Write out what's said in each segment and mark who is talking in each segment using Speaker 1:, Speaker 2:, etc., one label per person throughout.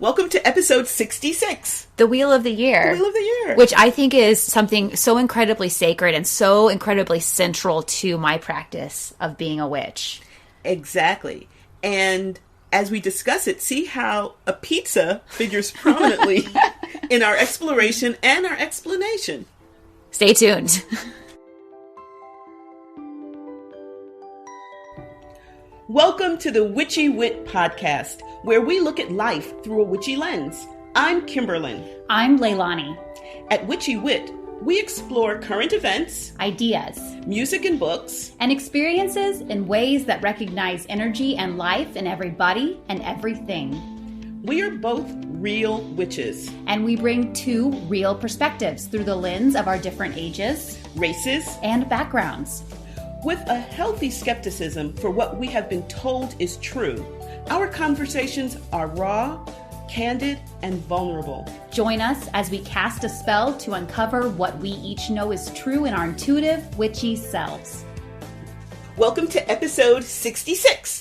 Speaker 1: Welcome to episode 66.
Speaker 2: The Wheel of the Year.
Speaker 1: The Wheel of the Year.
Speaker 2: Which I think is something so incredibly sacred and so incredibly central to my practice of being a witch.
Speaker 1: Exactly. And as we discuss it, see how a pizza figures prominently in our exploration and our explanation.
Speaker 2: Stay tuned.
Speaker 1: Welcome to the Witchy Wit podcast, where we look at life through a witchy lens. I'm KImberlyn.
Speaker 2: I'm Leilani.
Speaker 1: At Witchy Wit, we explore current events,
Speaker 2: Ideas,
Speaker 1: music and books,
Speaker 2: and experiences in ways that recognize energy and life in everybody and everything.
Speaker 1: We are both real witches.
Speaker 2: And we bring two real perspectives through the lens of our different ages,
Speaker 1: Races,
Speaker 2: and backgrounds.
Speaker 1: with a healthy skepticism for what we have been told is true. Our conversations are raw, candid, and vulnerable.
Speaker 2: Join us as we cast a spell to uncover what we each know is true in our intuitive, witchy selves.
Speaker 1: Welcome to episode 66.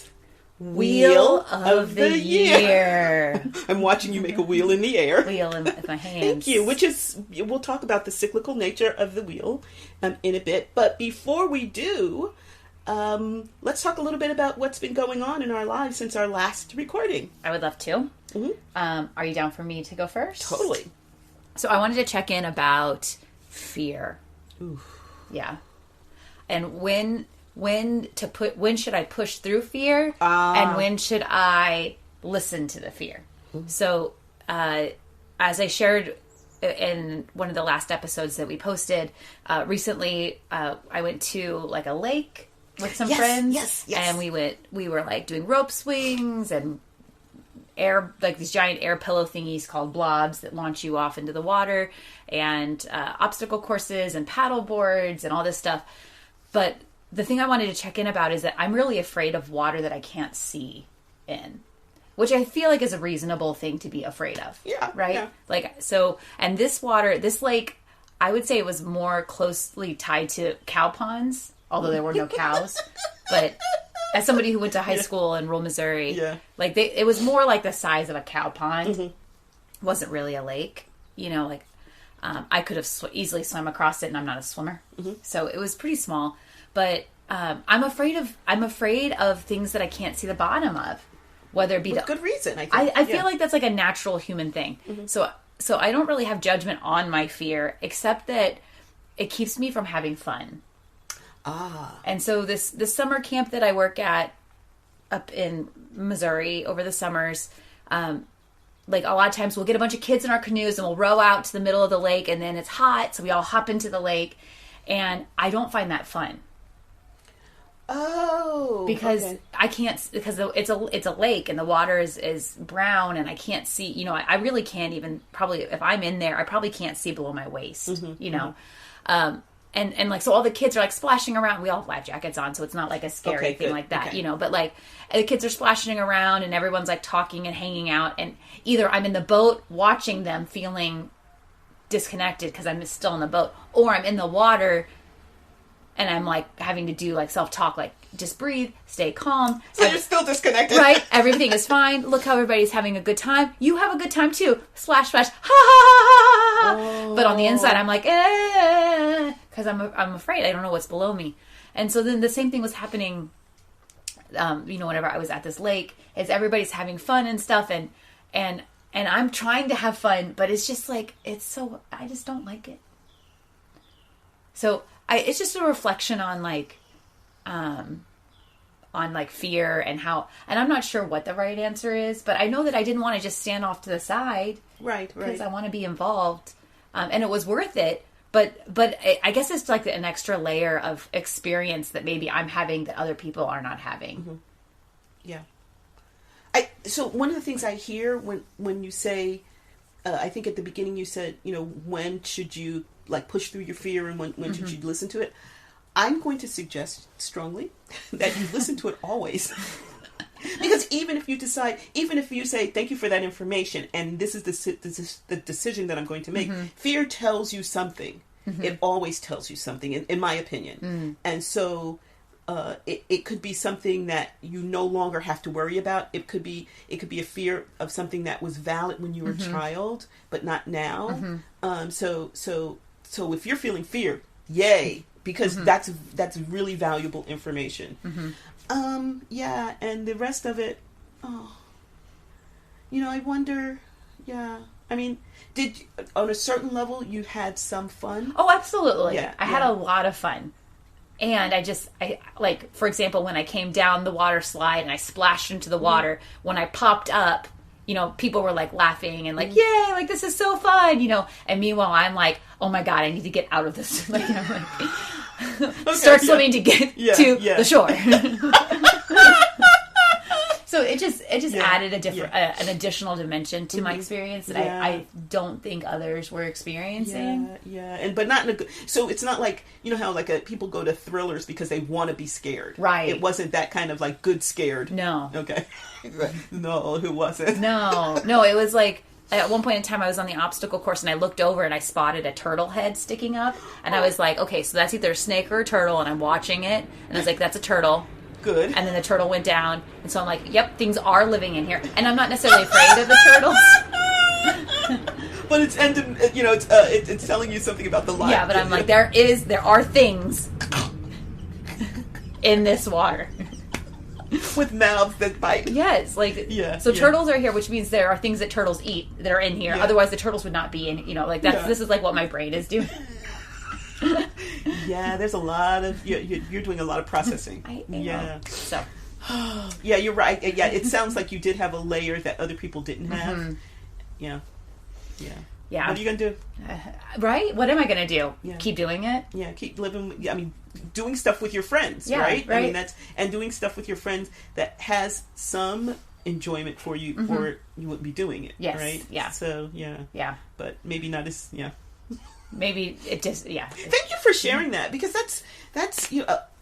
Speaker 2: Wheel of the Year.
Speaker 1: I'm watching you make a wheel in the air.
Speaker 2: Wheel in my hands.
Speaker 1: Thank you, which is, we'll talk about the cyclical nature of the wheel in a bit. But before we do, let's talk a little bit about what's been going on in our lives since our last recording.
Speaker 2: I would love to.
Speaker 1: Mm-hmm.
Speaker 2: Are you down for me to go first?
Speaker 1: Totally.
Speaker 2: So I wanted to check in about fear.
Speaker 1: Oof.
Speaker 2: Yeah. And when should I push through fear and when should I listen to the fear? Mm-hmm. So as I shared in one of the last episodes that we posted recently, I went to like a lake with some friends.
Speaker 1: Yes.
Speaker 2: And we were like doing rope swings and these giant air pillow thingies called blobs that launch you off into the water, and obstacle courses and paddle boards and all this stuff. But the thing I wanted to check in about is that I'm really afraid of water that I can't see in, which I feel like is a reasonable thing to be afraid of.
Speaker 1: Yeah.
Speaker 2: Right?
Speaker 1: Yeah.
Speaker 2: Like, so, and this lake, I would say it was more closely tied to cow ponds, although there were no cows. But as somebody who went to high school in rural Missouri, like it was more like the size of a cow pond. Mm-hmm. It wasn't really a lake, like I could have easily swum across it, and I'm not a swimmer. Mm-hmm. So it was pretty small. But I'm afraid of things that I can't see the bottom of, whether it be
Speaker 1: with good reason. I think.
Speaker 2: I feel like that's like a natural human thing. Mm-hmm. So I don't really have judgment on my fear, except that it keeps me from having fun. And so this summer camp that I work at up in Missouri over the summers, like a lot of times we'll get a bunch of kids in our canoes and we'll row out to the middle of the lake, and then it's hot, so we all hop into the lake, and I don't find that fun.
Speaker 1: Oh,
Speaker 2: because
Speaker 1: okay.
Speaker 2: I can't, because it's a lake and the water is brown and I can't see, I really can't even, probably if I'm in there, I probably can't see below my waist,
Speaker 1: Mm-hmm.
Speaker 2: And like, so all the kids are like splashing around. We all have life jackets on, so it's not like a scary thing like that,
Speaker 1: okay.
Speaker 2: But like the kids are splashing around and everyone's like talking and hanging out, and either I'm in the boat watching them feeling disconnected because I'm still in the boat, or I'm in the water and I'm like having to do like self-talk, like just breathe, stay calm.
Speaker 1: So you're still disconnected.
Speaker 2: Right? Everything is fine. Look how everybody's having a good time. You have a good time too. Splash, splash. Ha ha ha ha. Oh. But on the inside, I'm like, because I'm afraid. I don't know what's below me. And so then the same thing was happening, whenever I was at this lake, is everybody's having fun and stuff. And I'm trying to have fun, but it's just like, I just don't like it. So it's just a reflection on fear and how, and I'm not sure what the right answer is, but I know that I didn't want to just stand off to the side.
Speaker 1: Right.
Speaker 2: Because I want to be involved. And it was worth it. But I guess it's like an extra layer of experience that maybe I'm having that other people are not having.
Speaker 1: Mm-hmm. Yeah. So one of the things I hear when you say, I think at the beginning you said, when should you like push through your fear and when mm-hmm. should you listen to it? I'm going to suggest strongly that you listen to it always. Because even if you say, thank you for that information, and this is the decision that I'm going to make, mm-hmm. fear tells you something. Mm-hmm. It always tells you something, in my opinion. Mm-hmm. And so it could be something that you no longer have to worry about. It could be a fear of something that was valid when you were a child, but not now. So if you're feeling fear, yay, because that's really valuable information. Yeah, and the rest of it, I wonder, yeah. I mean, on a certain level, you had some fun?
Speaker 2: Oh, absolutely.
Speaker 1: Yeah,
Speaker 2: I had a lot of fun. And I like, for example, when I came down the water slide and I splashed into the water, when I popped up, people were like laughing and like, yay, like this is so fun, and meanwhile I'm like, oh my God, I need to get out of this. Like, start swimming to get to the shore. So it just added a different, an additional dimension to my experience that I don't think others were experiencing.
Speaker 1: But not in a good. So it's not like how like people go to thrillers because they want to be scared,
Speaker 2: right?
Speaker 1: It wasn't that kind of like good scared.
Speaker 2: No.
Speaker 1: Okay. No, who wasn't?
Speaker 2: No. It was like. At one point in time, I was on the obstacle course, and I looked over, and I spotted a turtle head sticking up, and I was like, okay, so that's either a snake or a turtle, and I'm watching it, and I was like, that's a turtle.
Speaker 1: Good.
Speaker 2: And then the turtle went down, and so I'm like, yep, things are living in here, and I'm not necessarily afraid of the turtles.
Speaker 1: But it's telling you something about the life.
Speaker 2: Yeah, but I'm like, there are things in this water.
Speaker 1: With mouths that bite.
Speaker 2: Yes, like turtles are here, which means there are things that turtles eat that are in here. Otherwise, the turtles would not be in. This is like what my brain is doing.
Speaker 1: There's a lot of you're doing a lot of processing.
Speaker 2: I know. So.
Speaker 1: Yeah, you're right. Yeah, it sounds like you did have a layer that other people didn't have. Yeah. What are you gonna do?
Speaker 2: Right? What am I gonna do?
Speaker 1: Yeah.
Speaker 2: Keep doing it?
Speaker 1: Yeah, keep living. I mean, doing stuff with your friends, right? I mean, and doing stuff with your friends that has some enjoyment for you, or you wouldn't be doing it.
Speaker 2: Yes.
Speaker 1: Right?
Speaker 2: Yeah.
Speaker 1: So yeah. But maybe not as
Speaker 2: Maybe it just
Speaker 1: Thank you for sharing that, because that's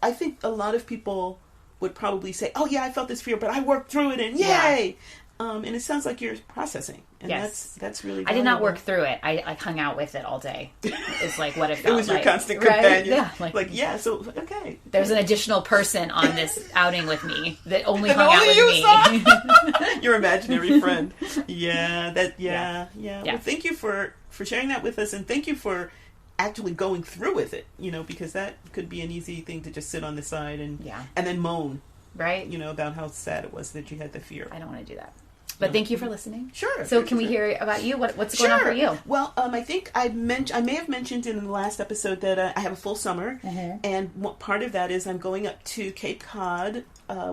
Speaker 1: I think a lot of people would probably say, oh yeah, I felt this fear, but I worked through it, and yay. And it sounds like you're processing, and that's really valuable.
Speaker 2: I did not work through it. I hung out with it all day. It's like what it felt like.
Speaker 1: It was your constant companion.
Speaker 2: Right? Yeah,
Speaker 1: so okay.
Speaker 2: There's an additional person on this outing with me that only hung out with me.
Speaker 1: Your imaginary friend. Yeah. Well, thank you for sharing that with us, and thank you for actually going through with it. Because that could be an easy thing to just sit on the side and then moan.
Speaker 2: Right.
Speaker 1: About how sad it was that you had the fear.
Speaker 2: I don't want to do that. But thank you for listening.
Speaker 1: Sure.
Speaker 2: So can we hear about you? What's going on for you?
Speaker 1: Well, I think I may have mentioned in the last episode that I have a full summer, and part of that is I'm going up to Cape Cod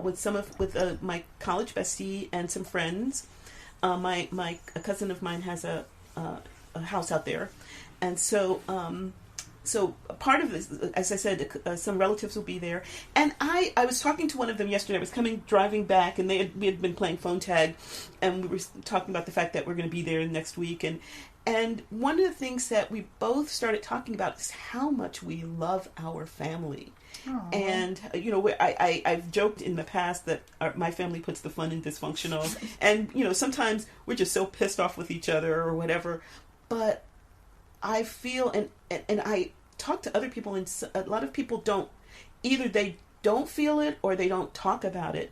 Speaker 1: with my college bestie and some friends. A cousin of mine has a house out there, and so. So part of this, as I said, some relatives will be there. And I was talking to one of them yesterday. I was driving back, and we had been playing phone tag, and we were talking about the fact that we're going to be there next week. And one of the things that we both started talking about is how much we love our family. Aww. And, I've joked in the past that my family puts the fun in dysfunctional. And, sometimes we're just so pissed off with each other or whatever. But I feel, and I talk to other people, and a lot of people they don't feel it or they don't talk about it,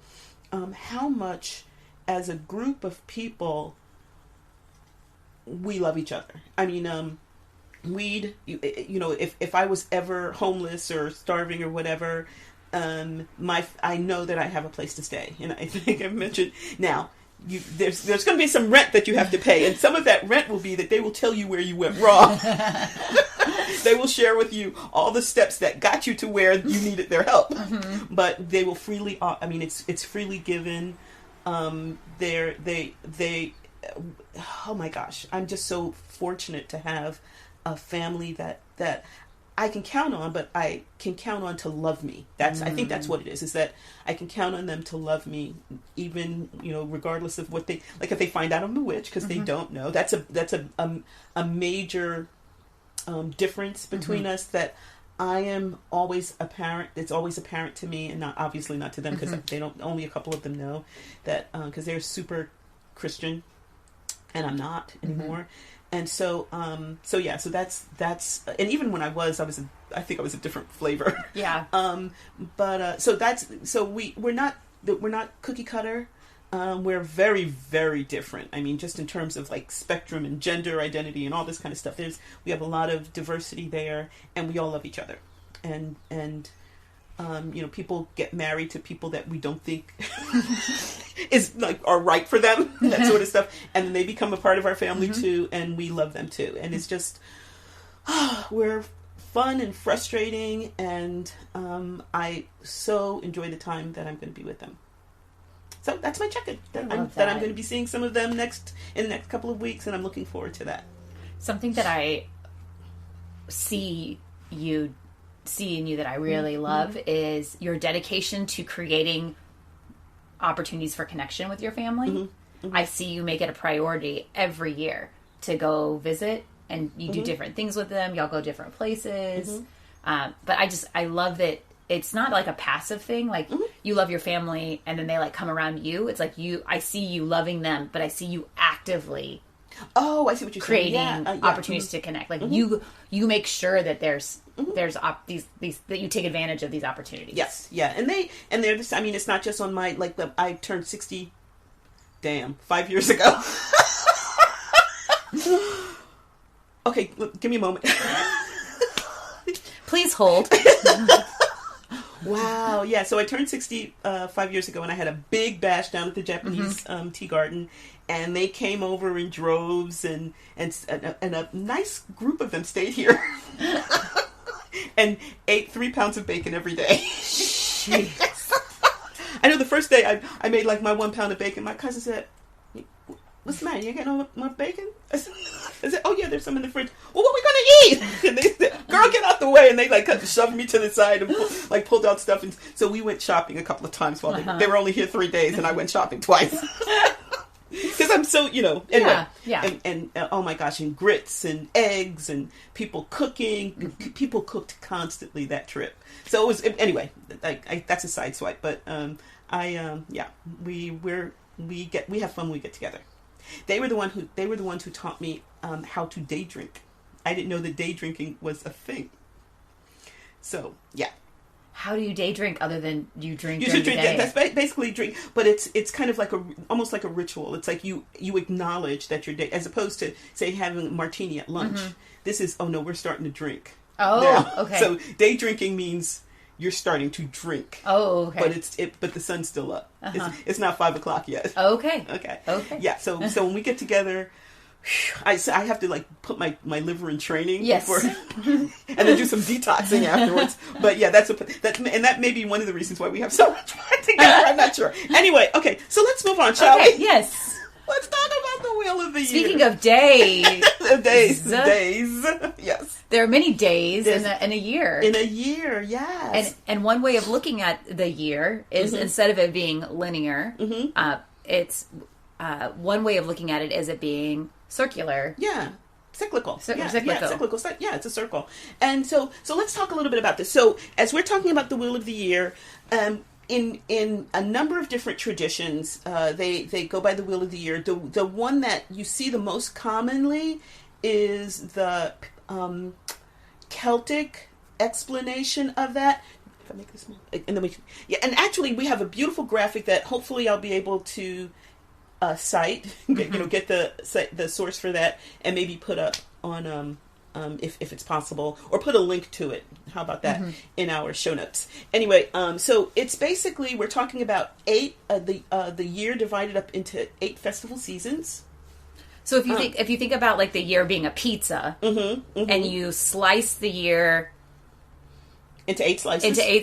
Speaker 1: how much as a group of people we love each other. I mean, if I was ever homeless or starving or whatever, I know that I have a place to stay. And I think I've mentioned now, there's going to be some rent that you have to pay, and some of that rent will be that they will tell you where you went wrong. They will share with you all the steps that got you to where you needed their help. But they will freely. I mean, it's freely given. They. Oh my gosh! I'm just so fortunate to have a family that I can count on, but I can count on to love me. I think that's what it is that I can count on them to love me, even, regardless of what they, like if they find out I'm a witch, because they don't know. That's a major difference between us, that I am always apparent. It's always apparent to me, and obviously not to them, because only a couple of them know that, because they're super Christian and I'm not anymore. And so, so that's, and even when I was I think I was a different flavor.
Speaker 2: Yeah.
Speaker 1: We're not cookie cutter. We're very, very different. I mean, just in terms of like spectrum and gender identity and all this kind of stuff. We have a lot of diversity there, and we all love each other. And people get married to people that we don't think is like are right for them, that sort of stuff, and then they become a part of our family too, and we love them too. And it's just we're fun and frustrating, and I so enjoy the time that I'm going to be with them. So that's my check-in. That I'm going to be seeing some of them in the next couple of weeks, and I'm looking forward to that.
Speaker 2: Something that I see in you that I really love is your dedication to creating opportunities for connection with your family. I see you make it a priority every year to go visit, and you do different things with them. Y'all go different places. But I love that it's not like a passive thing. Like you love your family and then they like come around you. It's like I see you loving them, but I see you actively
Speaker 1: I see what you're
Speaker 2: creating
Speaker 1: saying.
Speaker 2: opportunities to connect. Like you make sure that there's these that you take advantage of these opportunities.
Speaker 1: Yes, yeah, and they're this. I mean, it's not just on my I turned 60. 5 years ago. Okay, look, give me a moment.
Speaker 2: Please hold.
Speaker 1: Wow, yeah. So I turned 60 5 years ago, and I had a big bash down at the Japanese tea garden, and they came over in droves, and a nice group of them stayed here and ate 3 pounds of bacon every day. I know the first day I made like my 1 pound of bacon. My cousin said, "What's the matter? You ain't got no more bacon?" I said, "Oh yeah, there's some in the fridge." "Well, what are we gonna eat?" And they said, "Girl, get out the way!" And they like shoved me to the side and pulled out stuff. And so we went shopping a couple of times while they were only here 3 days, and I went shopping twice. Because I'm so, anyway.
Speaker 2: Yeah.
Speaker 1: And oh my gosh, and grits and eggs and people cooking. People cooked constantly that trip. So it was, anyway, that's a side swipe. But we have fun when we get together. They were the ones who taught me how to day drink. I didn't know that day drinking was a thing. So, yeah.
Speaker 2: How do you day drink other than you drink?
Speaker 1: You should drink. That's basically drink, but it's kind of like almost like a ritual. It's like you acknowledge that you're day, as opposed to say having a martini at lunch. This is we're starting to drink.
Speaker 2: Oh,
Speaker 1: now.
Speaker 2: Okay.
Speaker 1: So day drinking means you're starting to drink.
Speaker 2: Oh, okay.
Speaker 1: But the sun's still up. It's not 5 o'clock yet.
Speaker 2: Okay.
Speaker 1: Okay.
Speaker 2: Yeah.
Speaker 1: So when we get together, I have to put my liver in training.
Speaker 2: Yes.
Speaker 1: Before, and then do some detoxing afterwards. But yeah, that may be one of the reasons why we have so much fun together. I'm not sure. Anyway, okay, so let's move on, shall we?
Speaker 2: Yes.
Speaker 1: Let's talk about the Wheel of the Year.
Speaker 2: Speaking of days.
Speaker 1: days. Yes.
Speaker 2: There are many days in a year.
Speaker 1: In a year, yes.
Speaker 2: And one way of looking at the year is instead of it being linear, it's one way of looking at it is it being circular.
Speaker 1: Yeah. Cyclical.
Speaker 2: Cyclical.
Speaker 1: Yeah, cyclical. Yeah, it's a circle. And so let's talk a little bit about this. So as we're talking about the Wheel of the Year, in a number of different traditions, they go by the Wheel of the Year. The one that you see the most commonly is the Celtic explanation of that. If I make this move, and then and actually we have a beautiful graphic that hopefully I'll be able to cite, get the source for that, and maybe put up on if it's possible, or put a link to it. How about that in our show notes? Anyway, so it's basically we're talking about the year divided up into 8 festival seasons.
Speaker 2: So if you think about like the year being a pizza, and you slice the year
Speaker 1: into 8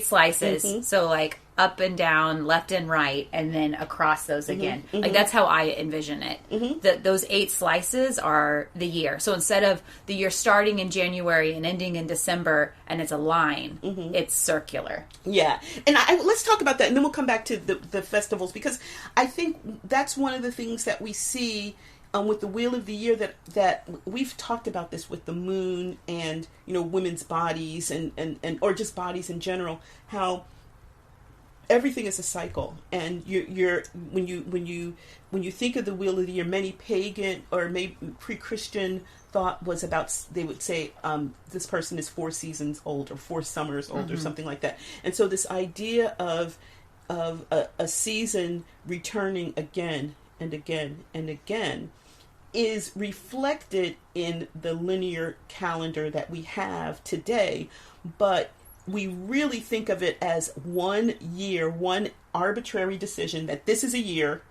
Speaker 1: slices,
Speaker 2: so like up and down, left and right, and then across those again. Like that's how I envision it. Those 8 slices are the year. So instead of the year starting in January and ending in December, and it's a line, it's circular.
Speaker 1: Yeah, and let's talk about that, and then we'll come back to the festivals, because I think that's one of the things that we see with the Wheel of the Year, that we've talked about this with the moon and women's bodies and or just bodies in general, how everything is a cycle, and you're when you think of the wheel of the year, many pagan or maybe pre-Christian thought was about, they would say this person is 4 seasons old or 4 summers old or something like that. And so this idea of a season returning again and again and again is reflected in the linear calendar that we have today, but we really think of it as one year, one arbitrary decision that this is a year,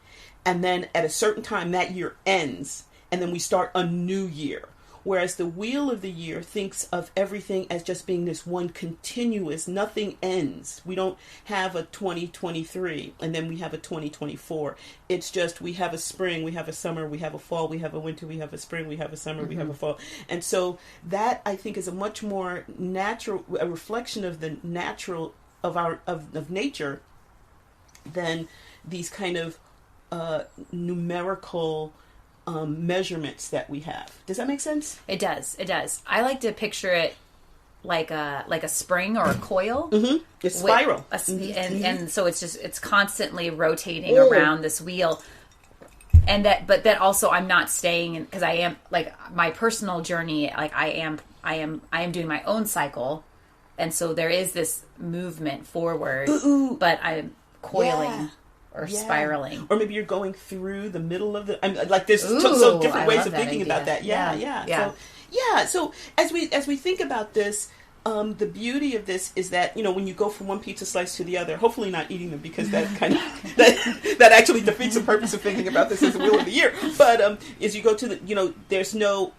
Speaker 1: and then at a certain time that year ends, and then we start a new year. Whereas the wheel of the year thinks of everything as just being this one continuous, nothing ends. We don't have a 2023 and then we have a 2024. It's just, we have a spring, we have a summer, we have a fall, we have a winter, we have a spring, we have a summer, we have a fall. And so that, I think, is a much more natural, a reflection of the natural of nature than these kind of numerical measurements that we have. Does that make sense?
Speaker 2: It does. It does. I like to picture it like a spring or a coil.
Speaker 1: A spiral.
Speaker 2: And so it's constantly rotating around this wheel. And but that also, I'm not staying in, because I am, like, my personal journey, like I am doing my own cycle. And so there is this movement forward, but I'm coiling. Yeah. Or spiraling.
Speaker 1: Or maybe you're going through the middle of the... like, there's so different ways of thinking about that. Yeah. So as we think about this, the beauty of this is that, when you go from one pizza slice to the other, hopefully not eating them, because that kind of... that actually defeats the purpose of thinking about this as the wheel of the year. But as you go to the... there's no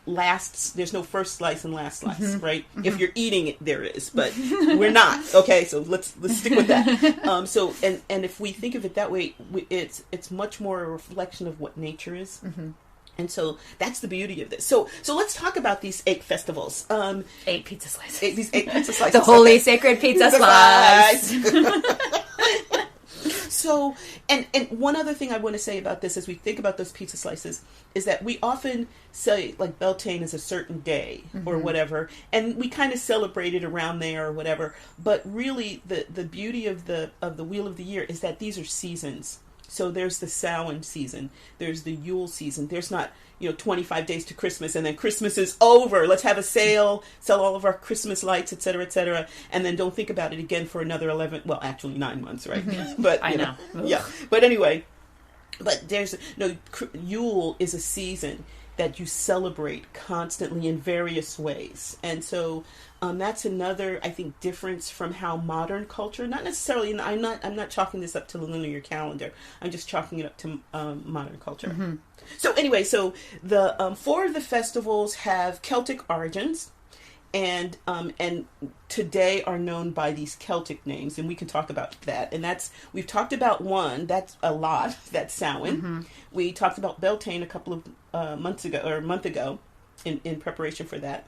Speaker 1: first slice and last slice, right? If you're eating it, there is. But we're not. Okay, so let's stick with that. So, and if we think of it that way, it's much more a reflection of what nature is. And so that's the beauty of this. So let's talk about these 8 festivals.
Speaker 2: 8 pizza slices.
Speaker 1: These 8 pizza slices.
Speaker 2: The holy sacred pizza slice.
Speaker 1: So, and one other thing I want to say about this as we think about those pizza slices is that we often say, like, Beltane is a certain day or whatever, and we kind of celebrate it around there or whatever. But really, the beauty of the Wheel of the Year is that these are seasons. So there's the Samhain season, there's the Yule season. There's not, 25 days to Christmas and then Christmas is over. Let's have a sale, sell all of our Christmas lights, et cetera, and then don't think about it again for another 9 months, right? But
Speaker 2: I know.
Speaker 1: Yeah. But anyway, Yule is a season that you celebrate constantly in various ways. And so that's another, I think, difference from how modern culture, not necessarily, I'm not chalking this up to the linear calendar. I'm just chalking it up to modern culture. So anyway, the 4 of the festivals have Celtic origins, and today are known by these Celtic names, and we can talk about that. And we've talked about one, that's a lot, that's Samhain. We talked about Beltane a couple of month ago in preparation for that.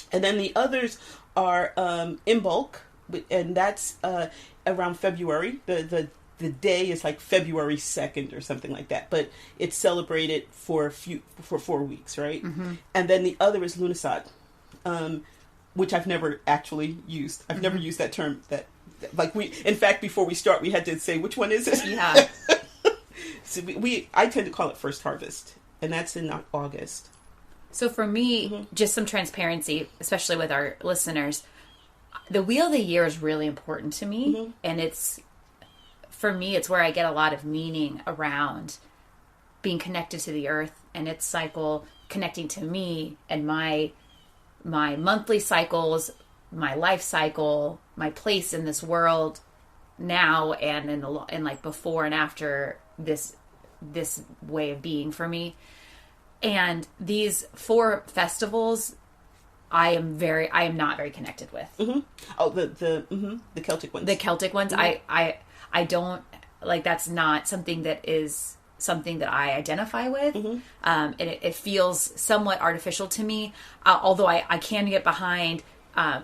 Speaker 1: And then the others are Imbolc, and that's around February. The day is like February 2nd or something like that, but it's celebrated for 4 weeks, right? And then the other is Lughnasadh, which I've never actually used. I've never used that term. In fact, before we start, we had to say which one is it.
Speaker 2: Yeah.
Speaker 1: So I tend to call it First Harvest, and that's in August.
Speaker 2: So for me, just some transparency, especially with our listeners, the Wheel of the Year is really important to me. And for me, it's where I get a lot of meaning around being connected to the earth and its cycle, connecting to me and my monthly cycles, my life cycle, my place in this world now, and in like before and after this way of being for me. And these 4 festivals, I am not very connected with.
Speaker 1: Oh, the Celtic ones.
Speaker 2: The Celtic ones, I don't, like, that's not something that I identify with. And it feels somewhat artificial to me. Although I can get behind,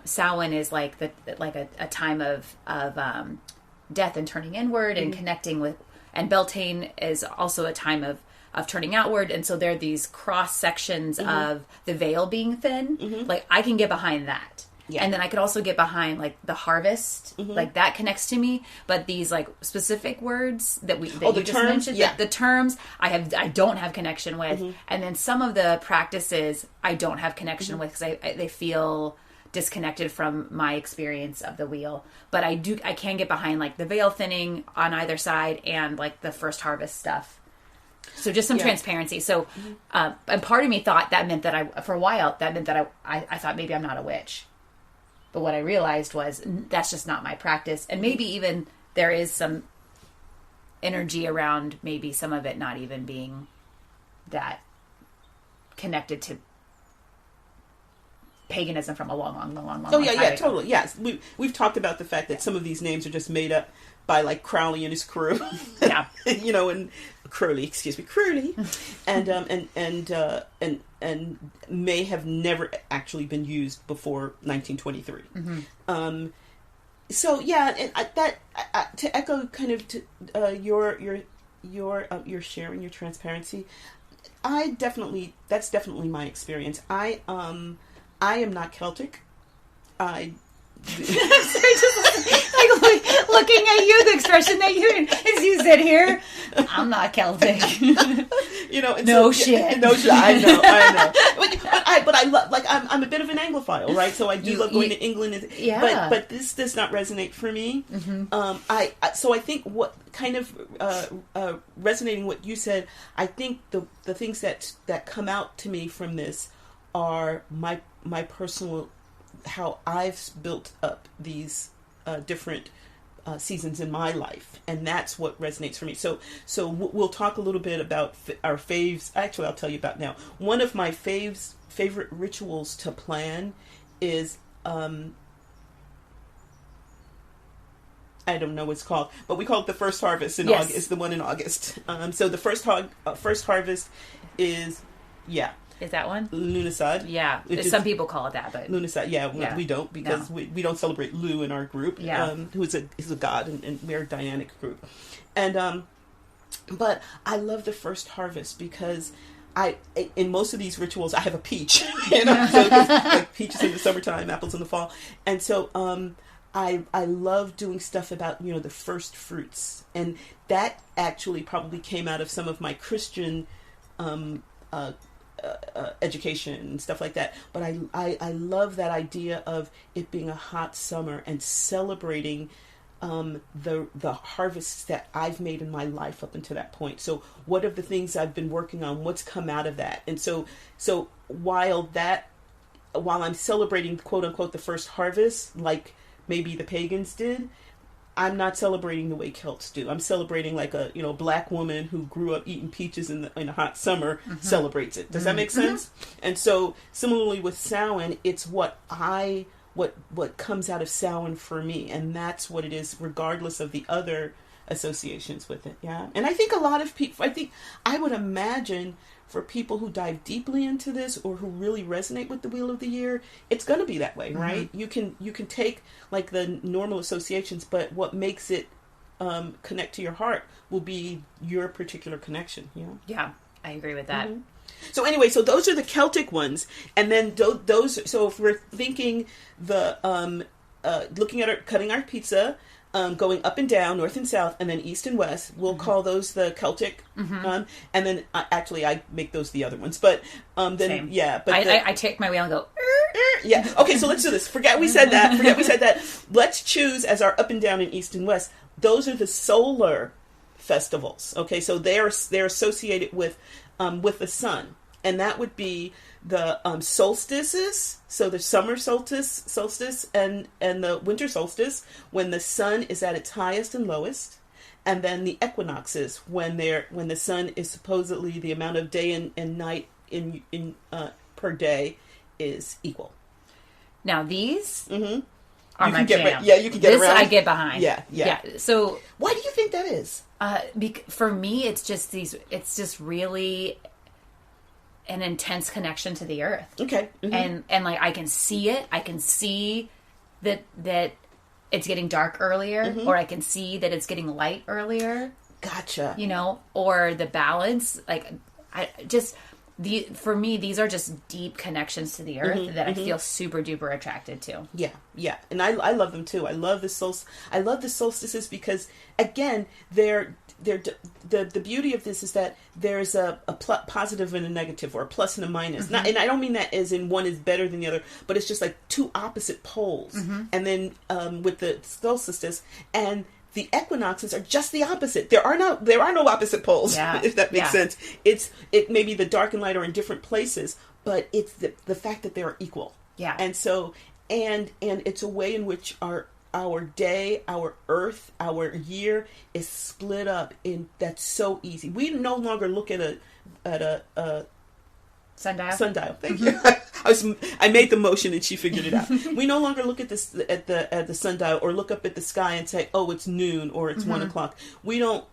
Speaker 2: Samhain is like a time of death and turning inward and connecting with, and Beltane is also a time of turning outward. And so there are these cross sections of the veil being thin. Like, I can get behind that. Yeah. And then I could also get behind like the harvest, like that connects to me. But these like specific words that you just mentioned, the terms I don't have connection with, and then some of the practices I don't have connection with because they feel disconnected from my experience of the wheel. But I can get behind like the veil thinning on either side and like the first harvest stuff. So just some transparency. So, and part of me thought that meant that I thought maybe I'm not a witch. But what I realized was that's just not my practice. And maybe even there is some energy around maybe some of it not even being that connected to paganism from a long
Speaker 1: time. Totally. Yes. We've talked about the fact that some of these names are just made up by like Crowley and his crew. Yeah. And Crowley, and may have never actually been used before 1923. So yeah, and to echo kind of your sharing, your transparency, that's definitely my experience. I am not Celtic.
Speaker 2: Like looking at you, the expression that you said here, I'm not Celtic.
Speaker 1: No shit. I know. But I love, like, I'm a bit of an Anglophile, right? So I do love going to England. But this does not resonate for me. So I think what kind of resonating what you said, I think the things that come out to me from this are my personal, how I've built up these different seasons in my life, and that's what resonates for me. So we'll talk a little bit about our faves. Actually, I'll tell you about now. One of my favorite rituals to plan is I don't know what it's called, but we call it the first harvest in August. It's the one in August. So the first harvest is
Speaker 2: Is that one?
Speaker 1: Lunasad.
Speaker 2: Yeah. Some people call it that, but
Speaker 1: Lunasad. Yeah, we don't, because we don't celebrate Lu in our group.
Speaker 2: Yeah.
Speaker 1: Who is a god, and we're a Dianic group. And but I love the first harvest because in most of these rituals I have a peach. So it's like peaches in the summertime, apples in the fall, and so I love doing stuff about the first fruits, and that actually probably came out of some of my Christian education and stuff like that. But I love that idea of it being a hot summer and celebrating the harvests that I've made in my life up until that point. So what are the things I've been working on? What's come out of that? And so while I'm celebrating, quote unquote, the first harvest, like maybe the pagans did, I'm not celebrating the way Celts do. I'm celebrating like a black woman who grew up eating peaches in a hot summer celebrates it. Does that make sense? And so similarly with Samhain, it's what comes out of Samhain for me, and that's what it is, regardless of the other associations with it. Yeah, and I think a lot of people. I would imagine for people who dive deeply into this or who really resonate with the Wheel of the Year, it's going to be that way, right? You can take like the normal associations, but what makes it connect to your heart will be your particular connection.
Speaker 2: Yeah, I agree with that.
Speaker 1: So anyway, so those are the Celtic ones, and then those. So if we're thinking looking at cutting our pizza. Going up and down, north and south, and then east and west. We'll call those the Celtic. And then actually I make those the other ones. But then
Speaker 2: Same.
Speaker 1: Yeah, but
Speaker 2: I take my wheel and go.
Speaker 1: Yeah. Okay, so let's do this. Forget we said that. Let's choose as our up and down and east and west. Those are the solar festivals. Okay, so they're associated with the sun, and that would be the solstices, so the summer solstice and the winter solstice, when the sun is at its highest and lowest, and then the equinoxes, when the sun is supposedly the amount of day and night in per day is equal.
Speaker 2: Now these are my
Speaker 1: jam. You can get
Speaker 2: this
Speaker 1: around.
Speaker 2: I get behind.
Speaker 1: Yeah.
Speaker 2: So
Speaker 1: why do you think that is?
Speaker 2: For me, it's just really an intense connection to the earth.
Speaker 1: Okay.
Speaker 2: And like I can see it. I can see that it's getting dark earlier, or I can see that it's getting light earlier.
Speaker 1: Gotcha.
Speaker 2: Or the balance. Like for me, these are just deep connections to the earth that I feel super duper attracted to.
Speaker 1: Yeah, yeah, and I love them too. I love the solstices because, again, the beauty of this is that there's a positive and a negative, or a plus and a minus. Not, and I don't mean that as in one is better than the other, but it's just like two opposite poles. And then with the solstices and the equinoxes are just the opposite. There are no opposite poles, if that makes sense. It maybe the dark and light are in different places, but it's the fact that they're equal.
Speaker 2: Yeah.
Speaker 1: And so and it's a way in which our day, our earth, our year is split up in. That's so easy. We no longer look at a sundial. Thank you. I made the motion and she figured it out. We no longer look at the sundial or look up at the sky and say, "Oh, it's noon" or "It's 1 o'clock." We don't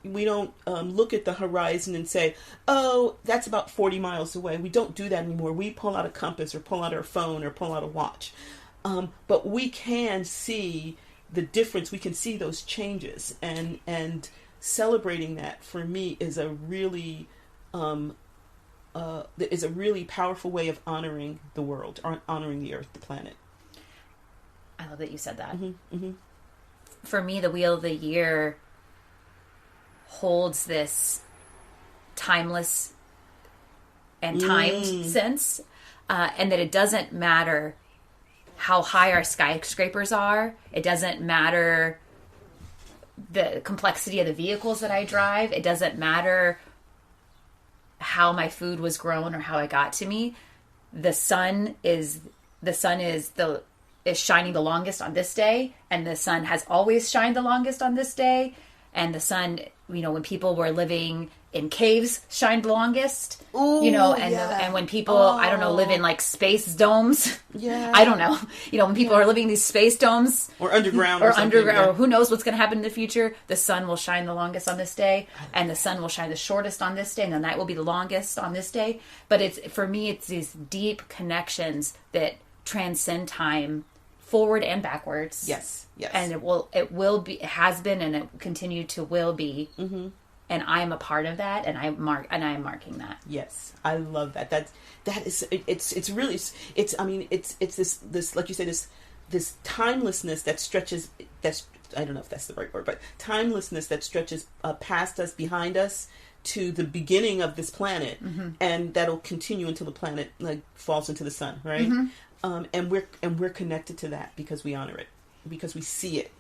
Speaker 1: look at the horizon and say, "Oh, that's about 40 miles away." We don't do that anymore. We pull out a compass or pull out our phone or pull out a watch. But we can see the difference. We can see those changes, and celebrating that for me is a really powerful way of honoring the world, or honoring the earth, the planet.
Speaker 2: I love that you said that. For me, the wheel of the year holds this timeless and timed sense, and that it doesn't matter how high our skyscrapers are. It doesn't matter the complexity of the vehicles that I drive. It doesn't matter how my food was grown or how it got to me. The sun is shining the longest on this day, and the sun has always shined the longest on this day. And the sun, when people were living in caves, shined the longest.
Speaker 1: Ooh,
Speaker 2: and when people, I don't know, live in like space domes. Yeah. I don't know. When people are living in these space domes.
Speaker 1: Or underground.
Speaker 2: Or who knows what's going to happen in the future. The sun will shine the longest on this day. And the sun will shine the shortest on this day. And the night will be the longest on this day. But for me, it's these deep connections that transcend time, forward and backwards.
Speaker 1: Yes.
Speaker 2: And it will be, it has been, and it will be. And I am a part of that, and I am marking that. Yes,
Speaker 1: I love that. That is it's really this like you say, this timelessness that stretches. I don't know if that's the right word, but timelessness that stretches past us, behind us, to the beginning of this planet, and that'll continue until the planet falls into the sun, right? And we're connected to that because we honor it, because we see it.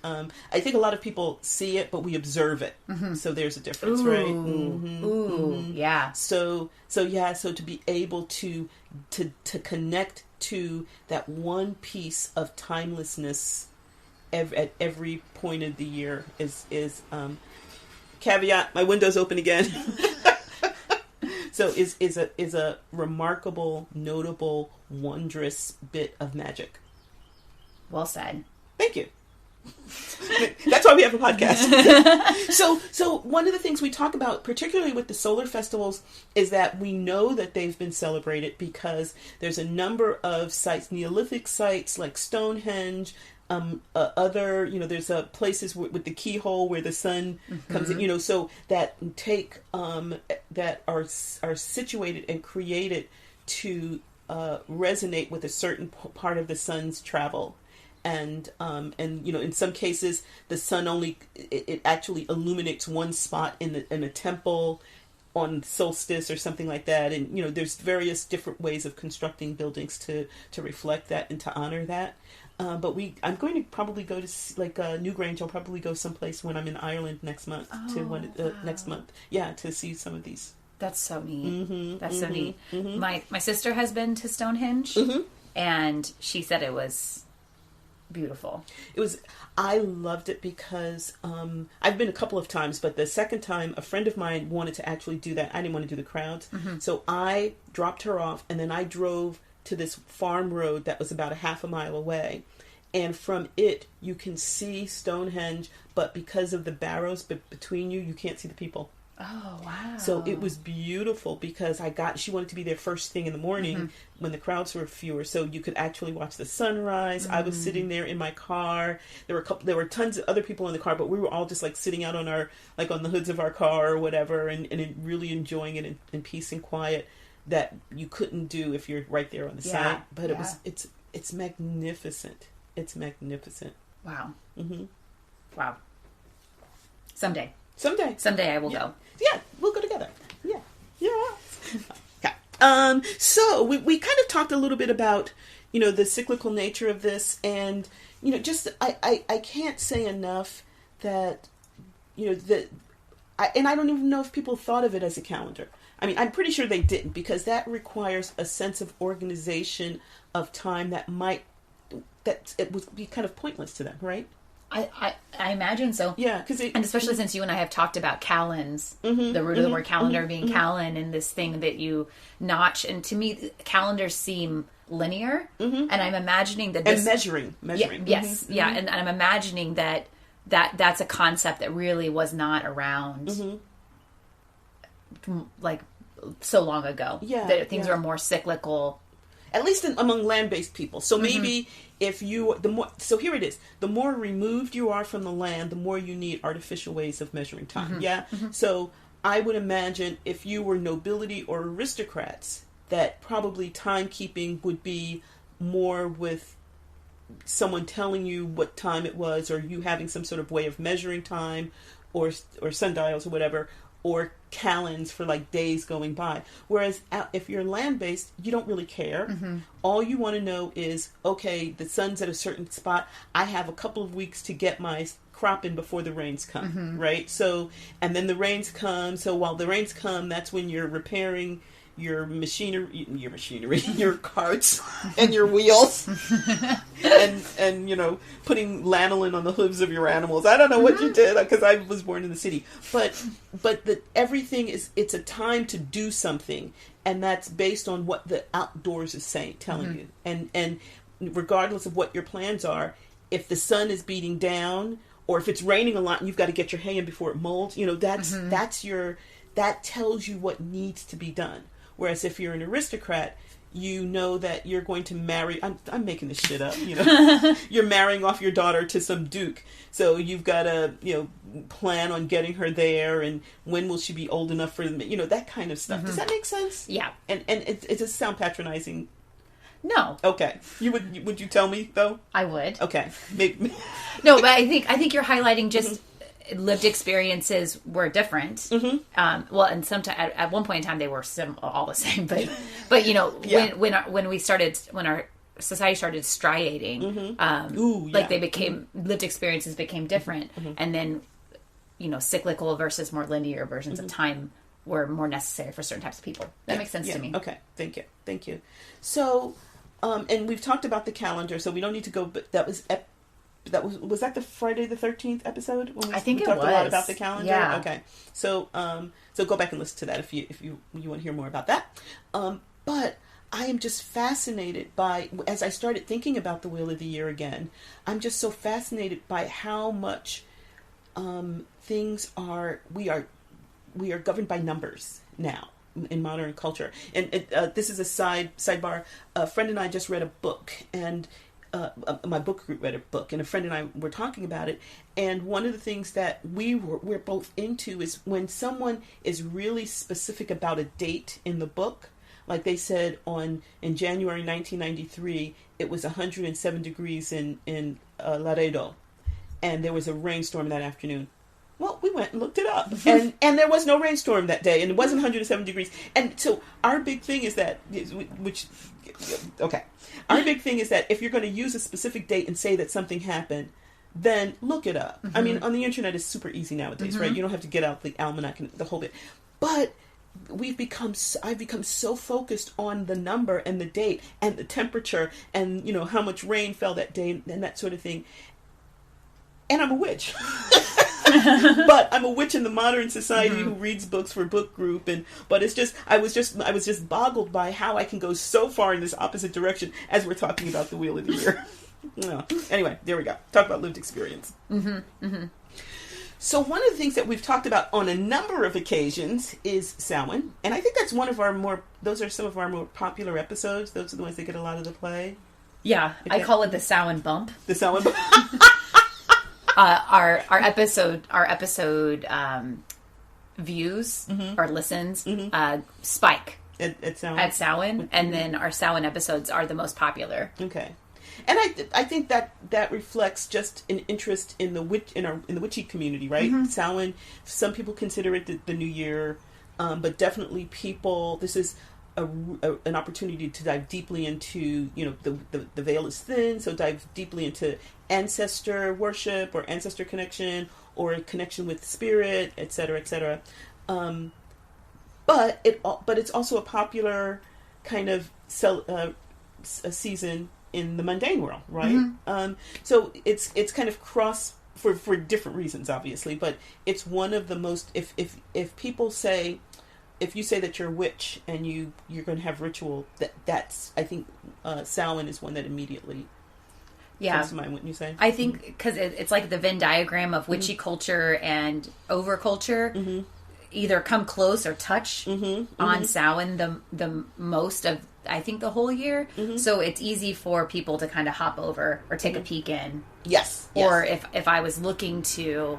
Speaker 1: I think a lot of people see it, but we observe it. So there's a difference, right?
Speaker 2: Yeah.
Speaker 1: So to be able to connect to that one piece of timelessness at every point of the year is caveat. My window's open again. So is a remarkable, notable, wondrous bit of magic.
Speaker 2: Well said.
Speaker 1: Thank you. That's why we have a podcast. So one of the things we talk about, particularly with the solar festivals, is that we know that they've been celebrated because there's a number of sites, Neolithic sites like Stonehenge, other, there's places with the keyhole where the sun comes in, so that that are situated and created to resonate with a certain part of the sun's travel. And in some cases the sun it actually illuminates one spot in a temple on solstice or something like that, and there's various different ways of constructing buildings to reflect that and to honor that. But I'm going to probably go to Newgrange. I'll probably go someplace when I'm in Ireland next month next month. Yeah, to see some of these.
Speaker 2: That's so neat. That's so neat. My sister has been to Stonehenge, and she said it was beautiful.
Speaker 1: I loved it because I've been a couple of times, but the second time a friend of mine wanted to actually do that. I didn't want to do the crowds. So I dropped her off, and then I drove to this farm road that was about a half a mile away. And from it, you can see Stonehenge, but because of the barrows between you can't see the people.
Speaker 2: Oh, wow.
Speaker 1: So it was beautiful because she wanted to be there first thing in the morning when the crowds were fewer, so you could actually watch the sunrise. I was sitting there in my car. There were tons of other people in the car, but we were all just sitting out on the hoods of our car or whatever, and really enjoying it in peace and quiet. that you couldn't do if you're right there on the site. But it's magnificent. It's magnificent.
Speaker 2: Wow.
Speaker 1: Mm-hmm.
Speaker 2: Wow. Someday I will go.
Speaker 1: Yeah, we'll go together. Yeah. Okay. So we kind of talked a little bit about, the cyclical nature of this, and, just, I can't say enough that, and I don't even know if people thought of it as a calendar. I mean, I'm pretty sure they didn't, because that requires a sense of organization of time that it would be kind of pointless to them, right?
Speaker 2: I imagine so.
Speaker 1: Yeah,
Speaker 2: and especially since you and I have talked about calends, the root of the word calendar being calend, and this thing that you notch. And to me, calendars seem linear, and I'm imagining that
Speaker 1: and measuring.
Speaker 2: Yes, and I'm imagining that's a concept that really was not around like so long ago.
Speaker 1: Yeah,
Speaker 2: that things were more cyclical.
Speaker 1: At least among land-based people. So maybe so here it is. The more removed you are from the land, the more you need artificial ways of measuring time. Yeah? So I would imagine if you were nobility or aristocrats, that probably timekeeping would be more with someone telling you what time it was, or you having some sort of way of measuring time, or sundials or whatever, or calends for like days going by. Whereas if you're land-based, you don't really care. All you want to know is, okay, the sun's at a certain spot. I have a couple of weeks to get my crop in before the rains come, right? So, and then the rains come. So while the rains come, that's when you're repairing your machinery, your carts and your wheels, and putting lanolin on the hooves of your animals. I don't know what you did, because I was born in the city, but everything it's a time to do something, and that's based on what the outdoors is telling you, and regardless of what your plans are, if the sun is beating down, or if it's raining a lot and you've got to get your hay in before it molds, that tells you what needs to be done. Whereas if you're an aristocrat, you know that you're going to marry. I'm making this shit up. You're marrying off your daughter to some duke, so you've got to plan on getting her there, and when will she be old enough for that kind of stuff. Does that make sense?
Speaker 2: Yeah.
Speaker 1: And it does sound patronizing.
Speaker 2: No.
Speaker 1: Okay. Would you tell me though?
Speaker 2: I would.
Speaker 1: Okay. Maybe.
Speaker 2: No, but I think you're highlighting just. Lived experiences were different. Well, and sometimes at one point in time they were all the same. But when our society started striating, they became lived experiences became different, and then cyclical versus more linear versions of time were more necessary for certain types of people. That makes sense to me.
Speaker 1: Okay, thank you. So, and we've talked about the calendar, so we don't need to go. But that was that the Friday the 13th episode? When
Speaker 2: I think
Speaker 1: we
Speaker 2: it
Speaker 1: talked
Speaker 2: was
Speaker 1: a lot about the calendar.
Speaker 2: Yeah.
Speaker 1: Okay. So go back and listen to that if you want to hear more about that. But I am just fascinated by, as I started thinking about the Wheel of the Year again, I'm just so fascinated by how much things are. We are governed by numbers now in modern culture. And this is a sidebar. A friend and I just read a book, and my book group read a book, and a friend and I were talking about it. And one of the things that we're both into is when someone is really specific about a date in the book. Like they said in January 1993, it was 107 degrees in Laredo, and there was a rainstorm that afternoon. Well, we went and looked it up, and there was no rainstorm that day, and it wasn't 107 degrees. And so our big thing is that, our big thing is that if you're going to use a specific date and say that something happened, then look it up. I mean, on the internet it's super easy nowadays, right? You don't have to get out the almanac and the whole bit. But I've become so focused on the number and the date and the temperature and how much rain fell that day and that sort of thing. And I'm a witch. But I'm a witch in the modern society who reads books for book group, but it's just I was just boggled by how I can go so far in this opposite direction as we're talking about the Wheel of the Year. Anyway, there we go. Talk about lived experience. So one of the things that we've talked about on a number of occasions is Samhain, and I think that's those are some of our more popular episodes. Those are the ones that get a lot of the play.
Speaker 2: Yeah, I call it the Samhain bump.
Speaker 1: The Samhain bump.
Speaker 2: Our episode views or listens spike
Speaker 1: at Samhain?
Speaker 2: At Samhain, and then our Samhain episodes are the most popular.
Speaker 1: Okay. And I think that reflects just an interest in the witchy community, right? Mm-hmm. Samhain, some people consider it the new year, but definitely this is an opportunity to dive deeply into, the veil is thin, so dive deeply into ancestor worship or ancestor connection or a connection with spirit, etc., etc. But it's also a popular kind of a season in the mundane world, right? Mm-hmm. So it's kind of cross for different reasons, obviously, but it's one of the most, if people say, if you say that you're a witch and you're going to have ritual, that's I think Samhain is one that immediately comes to mind, wouldn't you say?
Speaker 2: I think because it's like the Venn diagram of witchy mm-hmm. culture and overculture. Mm-hmm. Either come close or touch mm-hmm. on mm-hmm. Samhain the most of, I think, the whole year. Mm-hmm. So it's easy for people to kind of hop over or take mm-hmm. a peek in.
Speaker 1: Yes.
Speaker 2: Or if I was looking to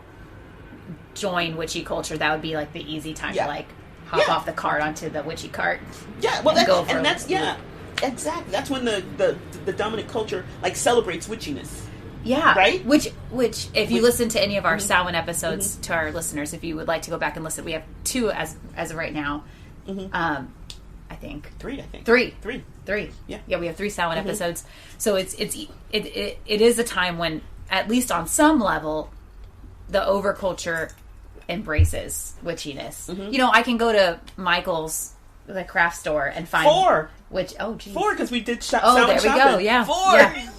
Speaker 2: join witchy culture, that would be like the easy time to like hop off the cart onto the witchy cart.
Speaker 1: Yeah, well, exactly. That's when the dominant culture like celebrates witchiness.
Speaker 2: Yeah.
Speaker 1: Right?
Speaker 2: Which if you listen to any of our mm-hmm. Samhain episodes, mm-hmm. to our listeners, if you would like to go back and listen, we have 2 as of right now. Mm-hmm. I think
Speaker 1: 3.
Speaker 2: 3. Yeah, we have 3 Samhain mm-hmm. episodes. So it is a time when, at least on some level, the overculture embraces witchiness. Mm-hmm. I can go to Michael's, the craft store, and find
Speaker 1: 4.
Speaker 2: Which
Speaker 1: 4 because we did
Speaker 2: Samhain
Speaker 1: there we
Speaker 2: shopping. Go. Yeah,
Speaker 1: 4.
Speaker 2: Yeah.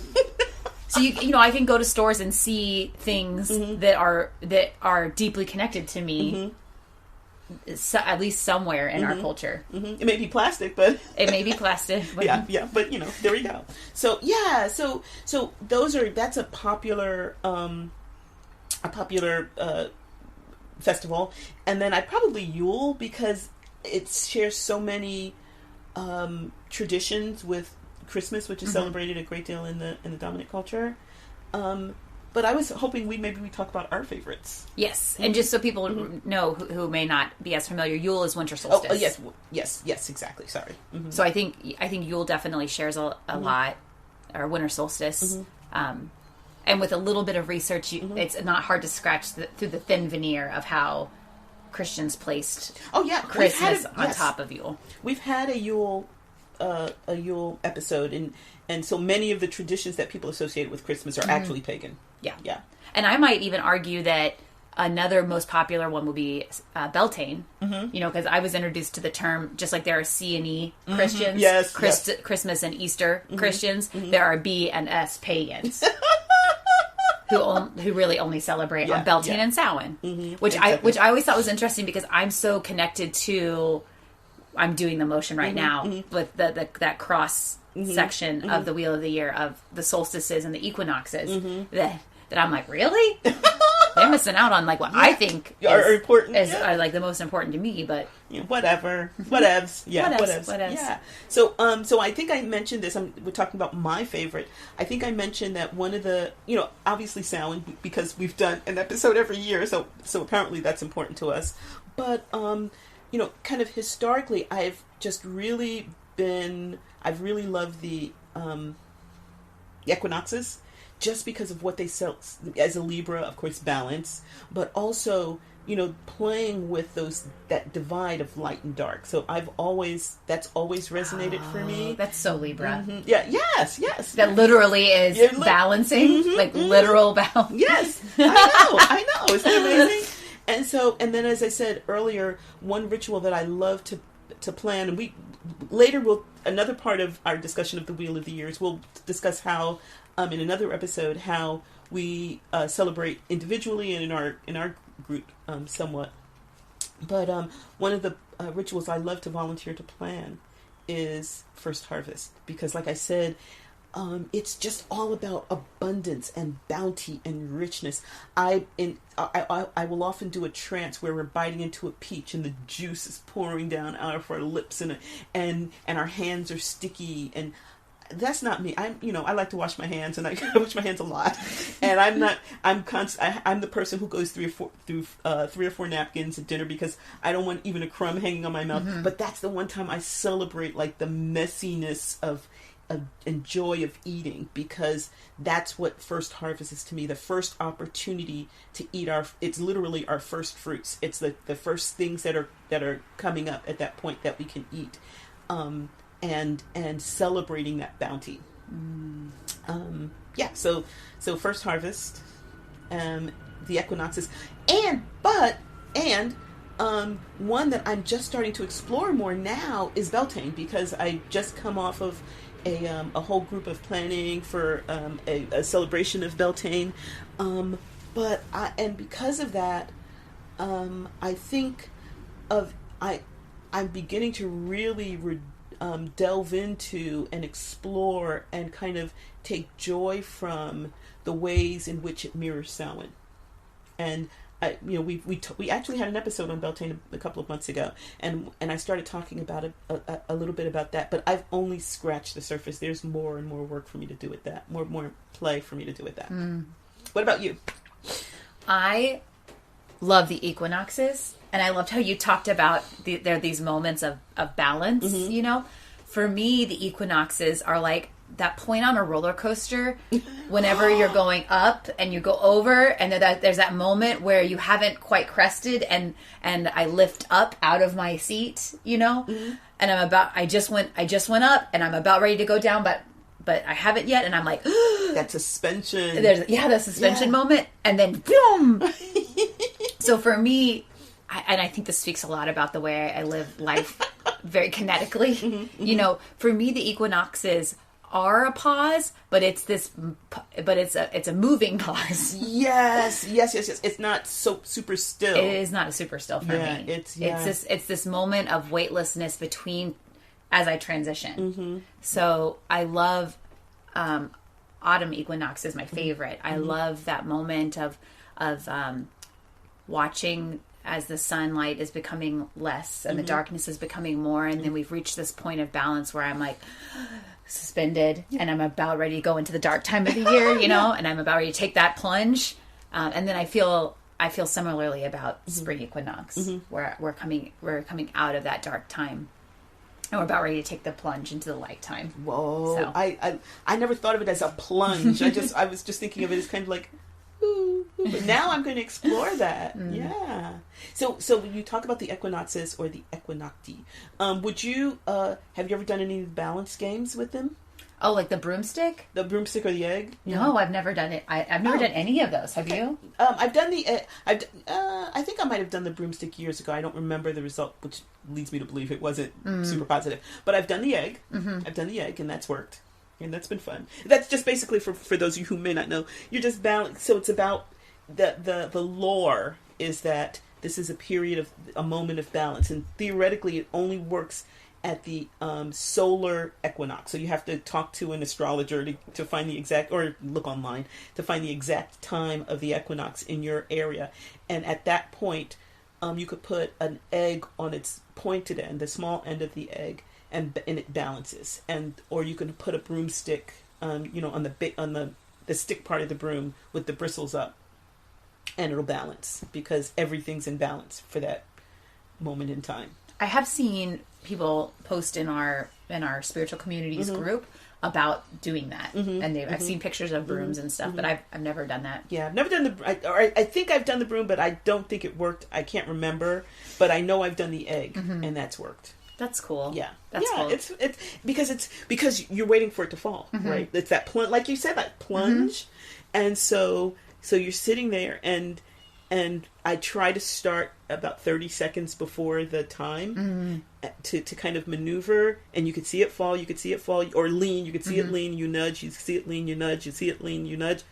Speaker 2: So I can go to stores and see things mm-hmm. that are deeply connected to me, mm-hmm. At least somewhere in mm-hmm. our culture.
Speaker 1: Mm-hmm. It may be plastic, but
Speaker 2: But
Speaker 1: yeah. But there we go. So so that's a popular festival, and then probably Yule because it shares so many traditions with Christmas, which is mm-hmm. celebrated a great deal in the dominant culture. But I was hoping we talk about our favorites.
Speaker 2: Yes, and just so people mm-hmm. know who may not be as familiar, Yule is winter solstice.
Speaker 1: Yes, exactly. Sorry. Mm-hmm.
Speaker 2: So I think Yule definitely shares a mm-hmm. lot, or winter solstice. Mm-hmm. And with a little bit of research, mm-hmm. it's not hard to scratch through the thin veneer of how Christians placed Christmas on top of Yule.
Speaker 1: We've had a Yule episode, and so many of the traditions that people associate with Christmas are mm-hmm. actually pagan. Yeah.
Speaker 2: And I might even argue that another most popular one will be Beltane. Mm-hmm. Because I was introduced to the term, just like there are C and E Christians,
Speaker 1: mm-hmm.
Speaker 2: Christmas and Easter
Speaker 1: mm-hmm.
Speaker 2: Christians,
Speaker 1: mm-hmm.
Speaker 2: there are B and S pagans. Who really only celebrate on Beltane and Samhain, mm-hmm. which I always thought was interesting because I'm so connected to. I'm doing the motion right mm-hmm. now mm-hmm. with that cross mm-hmm. section mm-hmm. of the Wheel of the Year of the solstices and the equinoxes mm-hmm. that I'm like, really? They're missing out on like what I think
Speaker 1: are important,
Speaker 2: are like the most important to me, but
Speaker 1: whatever, whatevs. Yeah. So I think I mentioned this. We're talking about my favorite. I think I mentioned that one of the, obviously Samhain, because we've done an episode every year, so apparently that's important to us. But kind of historically, I've really loved the equinoxes. Just because of what they sell as a Libra, of course, balance, but also, playing with that divide of light and dark. So that's always resonated for me.
Speaker 2: That's so Libra.
Speaker 1: Mm-hmm. Yeah. Yes.
Speaker 2: That literally is balancing, mm-hmm, like mm-hmm. literal balance.
Speaker 1: Yes. I know. Isn't that amazing? And then as I said earlier, one ritual that I love to plan, and another part of our discussion of the Wheel of the Years, we'll discuss how, in another episode, how we celebrate individually and in our group somewhat. But one of the rituals I love to volunteer to plan is First Harvest, because like I said, it's just all about abundance and bounty and richness. I will often do a trance where we're biting into a peach and the juice is pouring down out of our lips and our hands are sticky, and that's not me. I like to wash my hands, and I wash my hands a lot. And I'm the person who goes through 3 or 4 napkins at dinner because I don't want even a crumb hanging on my mouth. But that's the one time I celebrate like the messiness of and joy of eating, because that's what first harvest is to me. The first opportunity to eat it's literally our first fruits. It's the first things that are coming up at that point that we can eat, and celebrating that bounty. So first harvest, the equinoxes, and one that I'm just starting to explore more now is Beltane, because I just come off of a whole group of planning for a celebration of Beltane, and because of that, I think I'm beginning to really delve into and explore and kind of take joy from the ways in which it mirrors Samhain. And we actually had an episode on Beltane a couple of months ago, and I started talking about it a little bit about that, but I've only scratched the surface. There's more and more work for me to do with that, more play for me to do with that. What about you?
Speaker 2: I love the equinoxes, and I loved how you talked about there are these moments of balance. For me, the equinoxes are like that point on a roller coaster whenever you're going up and you go over, and there's that moment where you haven't quite crested, and I lift up out of my seat, and I just went up, and I'm about ready to go down, but I haven't yet, and I'm like
Speaker 1: that suspension.
Speaker 2: The suspension moment, and then boom. So for me, I think this speaks a lot about the way I live life very kinetically. For me, the equinoxes are a pause, but it's a moving pause.
Speaker 1: Yes. It's not so super still.
Speaker 2: It is not a super still for me. It's this moment of weightlessness between as I transition. So I love autumn equinox is my favorite. I love that moment of watching as the sunlight is becoming less and the darkness is becoming more, and then we've reached this point of balance where I'm like suspended, and I'm about ready to go into the dark time of the year, and I'm about ready to take that plunge, and then I feel similarly about spring equinox, where we're coming out of that dark time, and we're about ready to take the plunge into the light time.
Speaker 1: Whoa! So. I never thought of it as a plunge. I was just thinking of it as kind of like, ooh, but now I'm going to explore that. Yeah. So when you talk about the equinoxes or the equinocti, would you have you ever done any balance games with them?
Speaker 2: Oh, like the broomstick?
Speaker 1: The broomstick or the egg?
Speaker 2: No, I've never done it. I've never done any of those. Have you?
Speaker 1: I've done the. I think I might have done the broomstick years ago. I don't remember the result, which leads me to believe it wasn't super positive. But I've done the egg. I've done the egg, and that's worked. And that's been fun. That's just basically for those of you who may not know. You're just balanced. So it's about the lore is that this is a moment of balance, and theoretically it only works at the solar equinox. So you have to talk to an astrologer to find the exact, or look online to find the exact time of the equinox in your area. And at that point, you could put an egg on its pointed end, the small end of the egg, and it balances. Or you can put a broomstick, on the stick part of the broom with the bristles up, and it'll balance because everything's in balance for that moment in time.
Speaker 2: I have seen people post in our spiritual communities group about doing that, and I've seen pictures of brooms and stuff, but I've never done that.
Speaker 1: Yeah, I've never done I think I've done the broom, but I don't think it worked. I can't remember, but I know I've done the egg, and that's worked.
Speaker 2: That's cool.
Speaker 1: Yeah,
Speaker 2: that's cool.
Speaker 1: It's because you're waiting for it to fall, right? It's that plunge, like you said, that plunge, and so you're sitting there, and I try to start about 30 seconds before the time to kind of maneuver, and you could see it fall, or lean, you could see it lean, you nudge, you see it lean, you nudge, you see it lean, you nudge,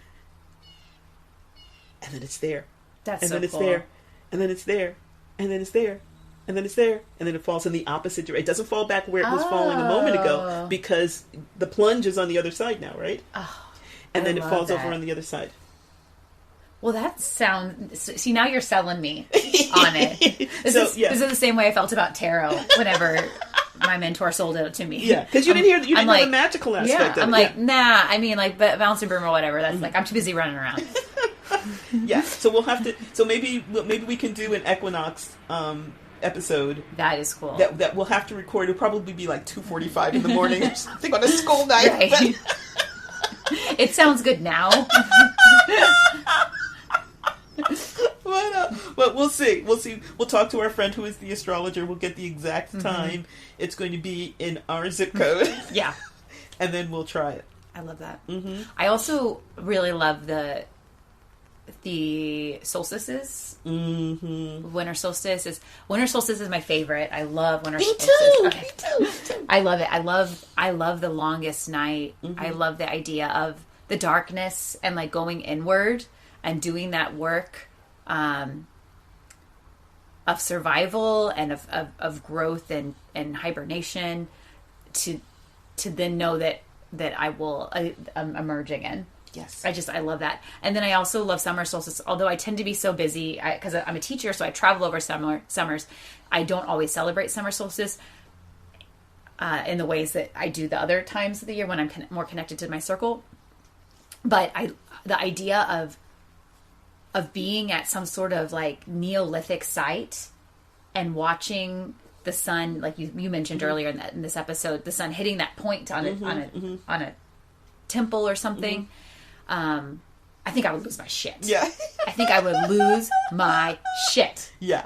Speaker 1: and then it's there.
Speaker 2: That's
Speaker 1: and
Speaker 2: so
Speaker 1: then it's
Speaker 2: cool.
Speaker 1: there, and then it's there, and then it's there, and then it's there, and then it falls in the opposite direction. It doesn't fall back where it was falling a moment ago because the plunge is on the other side now, right?
Speaker 2: Oh,
Speaker 1: and then it falls over on the other side.
Speaker 2: Well, that sounds... See, now you're selling me on it. This is the same way I felt about tarot whenever my mentor sold it to me.
Speaker 1: Yeah, because you didn't know the magical aspect of it.
Speaker 2: I'm like, nah, I mean, like, bounce and broom or whatever. That's like, I'm too busy running around.
Speaker 1: Yeah, so we'll have to. So maybe we can do an equinox episode.
Speaker 2: That is cool.
Speaker 1: That we'll have to record. It'll probably be like 2:45 in the morning or something on a school night.
Speaker 2: Right. It sounds good now.
Speaker 1: But we'll see. We'll talk to our friend who is the astrologer. We'll get the exact time it's going to be in our zip code.
Speaker 2: Yeah.
Speaker 1: And then we'll try it.
Speaker 2: I love that.
Speaker 1: Mm-hmm.
Speaker 2: I also really love the solstices.
Speaker 1: Mm-hmm.
Speaker 2: Winter solstice is my favorite. I love winter solstice.
Speaker 1: Me too.
Speaker 2: I love it. I love the longest night.
Speaker 1: Mm-hmm.
Speaker 2: I love the idea of the darkness and like going inward and doing that work of survival and of growth and hibernation to then know that I'm emerging in.
Speaker 1: Yes.
Speaker 2: I love that. And then I also love summer solstice, although I tend to be so busy because I'm a teacher, so I travel over summers. I don't always celebrate summer solstice in the ways that I do the other times of the year when I'm more connected to my circle. But the idea of being at some sort of like Neolithic site and watching the sun, like you mentioned earlier in this episode, the sun hitting that point on a temple or something. I think I would lose my shit.
Speaker 1: Yeah.
Speaker 2: I think I would lose my shit.
Speaker 1: Yeah.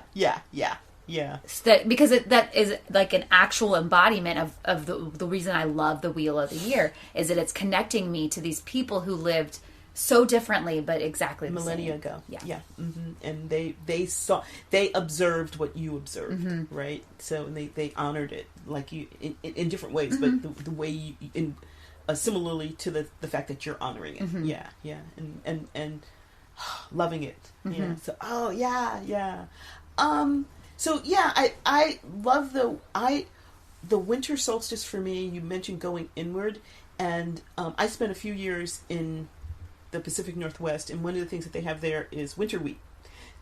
Speaker 2: Because that is like an actual embodiment of the reason I love the Wheel of the Year is that it's connecting me to these people who lived so differently, but exactly the
Speaker 1: millennia
Speaker 2: same.
Speaker 1: ago.
Speaker 2: Yeah.
Speaker 1: Mm-hmm. And they observed what you observed, right? So and they honored it like you in different ways, but the way you similarly to the fact that you're honoring it. Yeah, and loving it. Yeah. So I love the winter solstice for me. You mentioned going inward, and I spent a few years in the Pacific Northwest, and one of the things that they have there is winter wheat,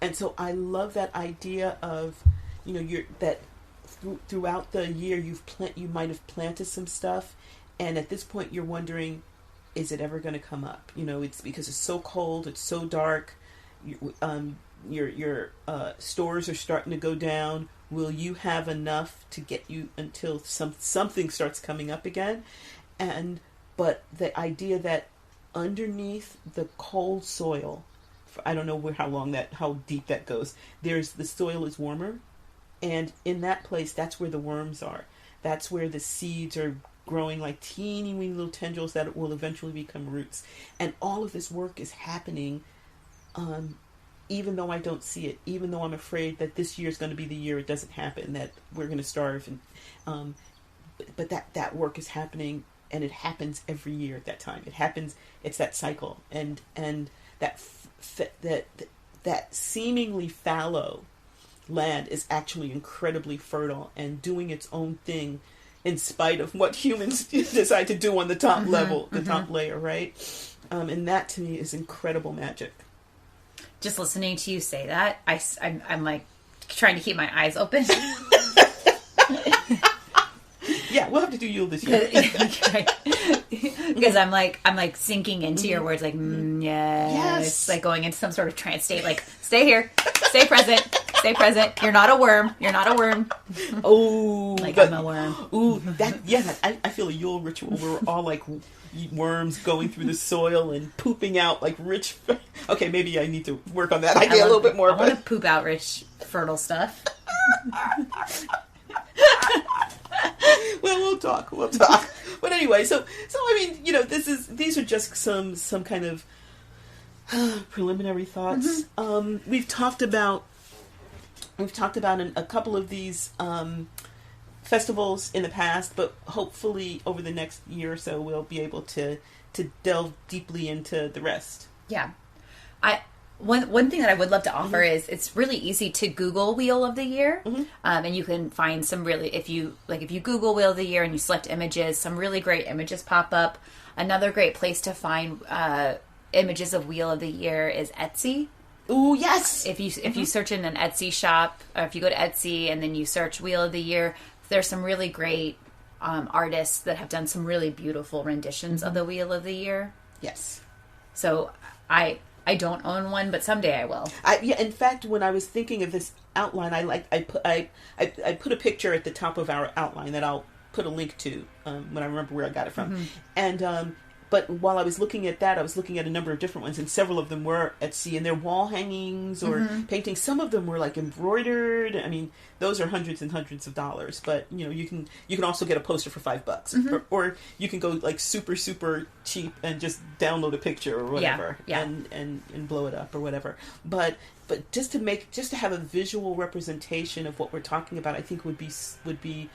Speaker 1: and so I love that idea of throughout the year you might have planted some stuff. And at this point, you're wondering, is it ever going to come up? It's because it's so cold, it's so dark. Your stores are starting to go down. Will you have enough to get you until something starts coming up again? But the idea that underneath the cold soil, I don't know how deep that goes. The soil is warmer, and in that place, that's where the worms are. That's where the seeds are growing like teeny weeny little tendrils that will eventually become roots. And all of this work is happening even though I don't see it, even though I'm afraid that this year is going to be the year it doesn't happen, that we're going to starve. And but that work is happening, and it happens every year at that time. It happens. It's that cycle, and that seemingly fallow land is actually incredibly fertile and doing its own thing in spite of what humans decide to do on the top level, the top layer, right? And that to me is incredible magic.
Speaker 2: Just listening to you say that, I'm like trying to keep my eyes open.
Speaker 1: Yeah, we'll have to do Yule this year.
Speaker 2: Because I'm like sinking into your words, like yes, like going into some sort of trance state. Like, stay here, stay present. Stay present. You're not a worm. You're not a worm.
Speaker 1: Oh,
Speaker 2: like I'm a worm.
Speaker 1: Ooh, I feel a Yule ritual. We're all like worms going through the soil and pooping out like rich. Okay, maybe I need to work on that idea a little bit more.
Speaker 2: I want to poop out rich, fertile stuff.
Speaker 1: Well, we'll talk. But anyway, so I mean, these are just some kind of preliminary thoughts. We've talked about a couple of these festivals in the past, but hopefully over the next year or so we'll be able to delve deeply into the rest.
Speaker 2: Yeah. One thing that I would love to offer is it's really easy to Google Wheel of the Year, and you can find some really, if you Google Wheel of the Year and you select images, some really great images pop up. Another great place to find images of Wheel of the Year is Etsy.
Speaker 1: Ooh, yes!
Speaker 2: If you search in an Etsy shop, or if you go to Etsy and then you search Wheel of the Year, there's some really great artists that have done some really beautiful renditions of the Wheel of the Year.
Speaker 1: Yes.
Speaker 2: So I don't own one, but someday I will.
Speaker 1: In fact, when I was thinking of this outline, I put a picture at the top of our outline that I'll put a link to when I remember where I got it from. And but while I was looking at that, I was looking at a number of different ones, and several of them were at sea, and they're wall hangings or paintings. Some of them were like embroidered. I mean, those are hundreds and hundreds of dollars. But you can also get a poster for $5, or you can go like super cheap and just download a picture or whatever, and blow it up or whatever. But just to have a visual representation of what we're talking about, I think would be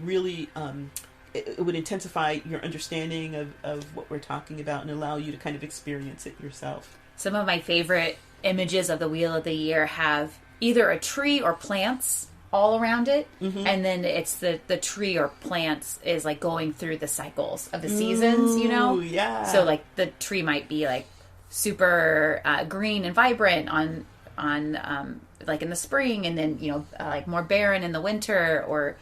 Speaker 1: really. It would intensify your understanding of what we're talking about and allow you to kind of experience it yourself.
Speaker 2: Some of my favorite images of the Wheel of the Year have either a tree or plants all around it, and then it's the tree or plants is like going through the cycles of the seasons,
Speaker 1: Yeah.
Speaker 2: So like the tree might be like super green and vibrant on like in the spring, and then like more barren in the winter, or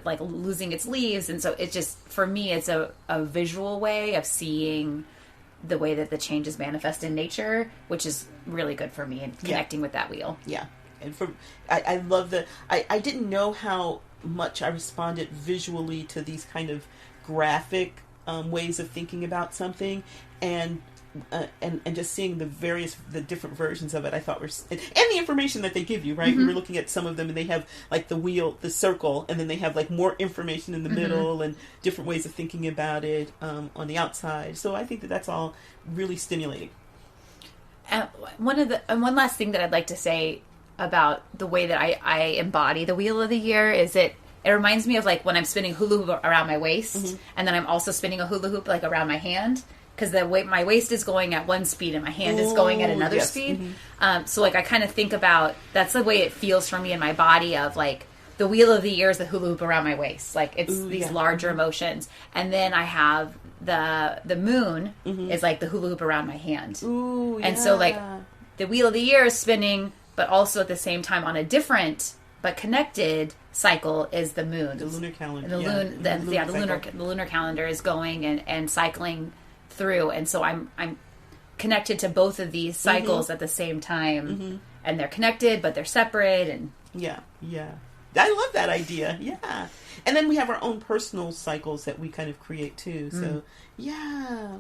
Speaker 2: like losing its leaves. And so it just, for me, it's a visual way of seeing the way that the changes manifest in nature, which is really good for me and connecting with that wheel.
Speaker 1: Yeah. And I love I didn't know how much I responded visually to these kind of graphic ways of thinking about something, and just seeing the different versions of it, I thought and the information that they give you, right? We were looking at some of them, and they have like the wheel, the circle, and then they have like more information in the middle and different ways of thinking about it on the outside. So I think that's all really stimulating.
Speaker 2: One last thing that I'd like to say about the way that I embody the Wheel of the Year is it reminds me of like when I'm spinning hula hoop around my waist, and then I'm also spinning a hula hoop like around my hand. Because my waist is going at one speed and my hand is going at another speed. So like I kind of think about, that's the way it feels for me in my body, of like the Wheel of the Year is the hula hoop around my waist. Like it's these larger emotions. And then I have the moon is like the hula hoop around my hand. And so like the Wheel of the Year is spinning, but also at the same time on a different but connected cycle is the moon.
Speaker 1: The lunar calendar.
Speaker 2: The lunar calendar is going and cycling through, and so I'm connected to both of these cycles at the same time, and they're connected but they're separate. And
Speaker 1: I love that idea. And then we have our own personal cycles that we kind of create too. So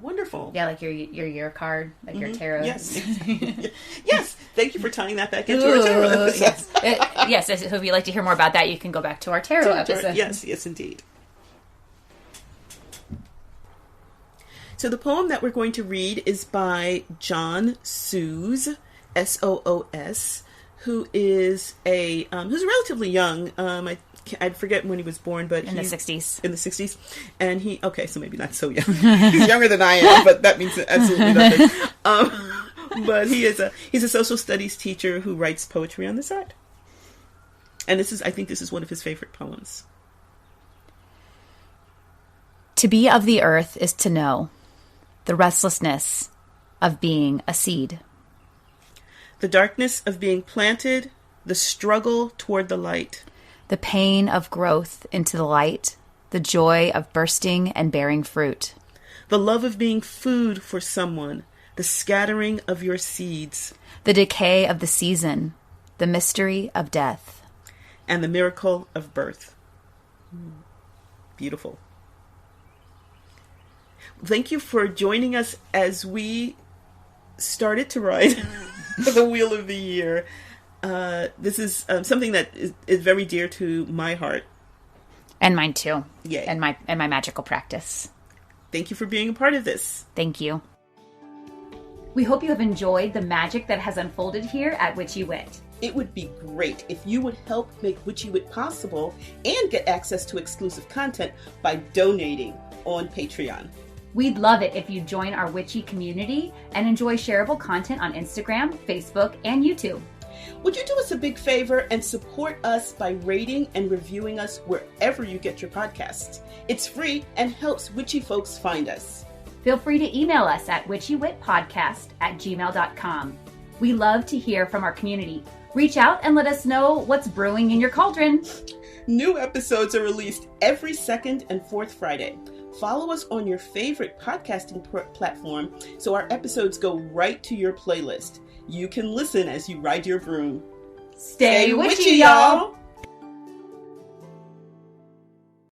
Speaker 1: wonderful.
Speaker 2: Like your year card, like your tarot.
Speaker 1: Yes. Yes, thank you for tying that back into our tarot episode.
Speaker 2: Yes, if you'd like to hear more about that, you can go back to our tarot episode.
Speaker 1: Yes indeed. So the poem that we're going to read is by John Soos, Soos, who is who's relatively young. I forget when he was born, but
Speaker 2: in the 60s.
Speaker 1: In the 60s, and so maybe not so young. He's younger than I am, but that means absolutely nothing. But he's a social studies teacher who writes poetry on the side, and I think this is one of his favorite poems.
Speaker 2: To be of the earth is to know the restlessness of being a seed,
Speaker 1: the darkness of being planted, the struggle toward the light,
Speaker 2: the pain of growth into the light, the joy of bursting and bearing fruit,
Speaker 1: the love of being food for someone, the scattering of your seeds,
Speaker 2: the decay of the season, the mystery of death,
Speaker 1: and the miracle of birth. Beautiful. Thank you for joining us as we started to ride the Wheel of the Year. This is something that is very dear to my heart.
Speaker 2: And mine too.
Speaker 1: Yay.
Speaker 2: And my magical practice.
Speaker 1: Thank you for being a part of this.
Speaker 2: Thank you. We hope you have enjoyed the magic that has unfolded here at Witchy Wit.
Speaker 1: It would be great if you would help make Witchy Wit possible and get access to exclusive content by donating on Patreon.
Speaker 2: We'd love it if you join our Witchy community and enjoy shareable content on Instagram, Facebook, and YouTube.
Speaker 1: Would you do us a big favor and support us by rating and reviewing us wherever you get your podcasts? It's free and helps witchy folks find us.
Speaker 2: Feel free to email us at witchywitpodcast@gmail.com. We love to hear from our community. Reach out and let us know what's brewing in your cauldron.
Speaker 1: New episodes are released every second and fourth Friday. Follow us on your favorite podcasting platform so our episodes go right to your playlist. You can listen as you ride your broom.
Speaker 2: Stay witchy, y'all!